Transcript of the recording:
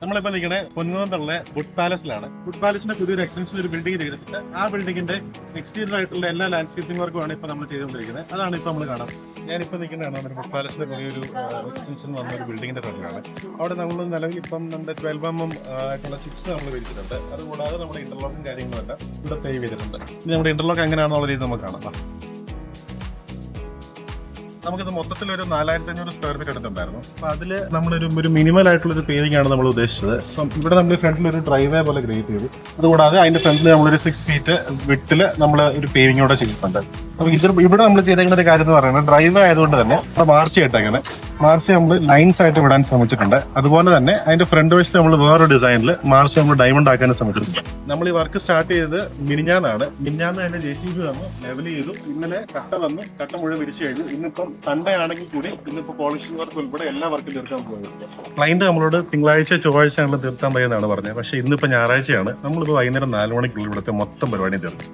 നമ്മളിപ്പോൾ നിൽക്കണേ പൊൻകുന്നത്തുള്ള would പാലസിലാണ്. Would പാലസിന്റെ പുതിയൊരു എക്സ്റ്റൻഷൻ ഒരു ബിൽഡിംഗ് ചെയ്തിട്ടുണ്ട്. ആ ബിൽഡിംഗിന്റെ എക്സ്റ്റീരിയർ ആയിട്ടുള്ള എല്ലാ ലാൻഡ്സ്കേപ്പിംഗ് വർക്കുമാണ് ഇപ്പോൾ നമ്മൾ ചെയ്തുകൊണ്ടിരിക്കുന്നത്. അതാണ് ഇപ്പോൾ നമ്മൾ കാണാം. ഞാനിപ്പോൾ നിൽക്കുന്നതാണ് നമ്മുടെ വുഡ് പാലസിന്റെ പുതിയൊരു എക്സ്റ്റൻഷൻ വന്ന ഒരു ബിൽഡിംഗിന്റെ ഫ്രണ്ടിലാണ്. അവിടെ നമ്മൾ നിലവിൽ ഇപ്പം നമ്മുടെ 12mm ആയിട്ടുള്ള ചിപ്സ് നമ്മൾ വിരിച്ചിട്ടുണ്ട്. അതുകൂടാതെ നമ്മുടെ ഇന്റർലോക്കും കാര്യങ്ങളെല്ലാം ഇവിടെ പേ ചെയ്തിട്ടുണ്ട്. ഇനി നമ്മുടെ ഇന്റർലോക്ക് എങ്ങനെയാണെന്നുള്ള രീതി നമുക്ക് കാണാം. നമുക്കിത് മൊത്തത്തിൽ ഒരു 4500 സ്ക്വയർ ഫീറ്റ് എടുത്തിട്ടുണ്ടായിരുന്നു. അപ്പോൾ അതിൽ നമ്മളൊരു മിനിമൽ ആയിട്ടുള്ള ഒരു പേവിംഗ് ആണ് നമ്മൾ ഉദ്ദേശിച്ചത്. അപ്പം ഇവിടെ നമ്മൾ ഫ്രണ്ടിൽ ഒരു ഡ്രൈവേ പോലെ ക്രിയേറ്റ് ചെയ്തു. അതുകൂടാതെ അതിന്റെ ഫ്രണ്ടിൽ നമ്മളൊരു 6 ഫീറ്റ് വിട്ടിൽ നമ്മൾ ഒരു പേവിംഗ് കൂടെ ചെയ്തിട്ടുണ്ട്. അപ്പോൾ ഇവിടെ നമ്മൾ ചെയ്തേക്കുന്ന ഒരു കാര്യം എന്ന് പറയുന്നത് ഡ്രൈവേ ആയതുകൊണ്ട് തന്നെ മാർച്ച് ആയിട്ടങ്ങനെ മാർച്ച് നമ്മൾ ലൈൻസ് ആയിട്ട് വിടാൻ ശ്രമിച്ചിട്ടുണ്ട്. അതുപോലെ തന്നെ അതിന്റെ ഫ്രണ്ട് വശത്ത് നമ്മൾ വേറൊരു ഡിസൈനിൽ മാർച്ച് നമ്മൾ ഡയമണ്ട് ആക്കാനും ശ്രമിച്ചിട്ടുണ്ട്. നമ്മൾ ഈ വർക്ക് സ്റ്റാർട്ട് ചെയ്തത് മിനിഞ്ഞാന്നാണ്. മിനിഞ്ഞാന്ന് തന്നെ JCB വന്നു ലെവൽ ചെയ്തു. ഇന്നലെ കട്ട വന്നു, കട്ട മുഴുവൻ വിരിച്ചു കഴിഞ്ഞു. ഇന്നിപ്പം സൺഡേ ആണെങ്കിൽ കൂടി ഇന്നിപ്പോൾ പോളിഷിംഗ് വർക്ക് ഉൾപ്പെടെ എല്ലാ വർക്കും തീർക്കാൻ പോകുന്നത്. ക്ലയന്റ് നമ്മളോട് തിങ്കളാഴ്ച ചൊവ്വാഴ്ച തീർക്കാൻ പറ്റുന്നതാണ് പറഞ്ഞത്. പക്ഷേ ഇന്നിപ്പോൾ ഞായറാഴ്ചയാണ്. നമ്മളിപ്പോൾ വൈകുന്നേരം 4 മണിക്കുള്ളിൽ ഇവിടുത്തെ മൊത്തം പരിപാടിയും തീർക്കും.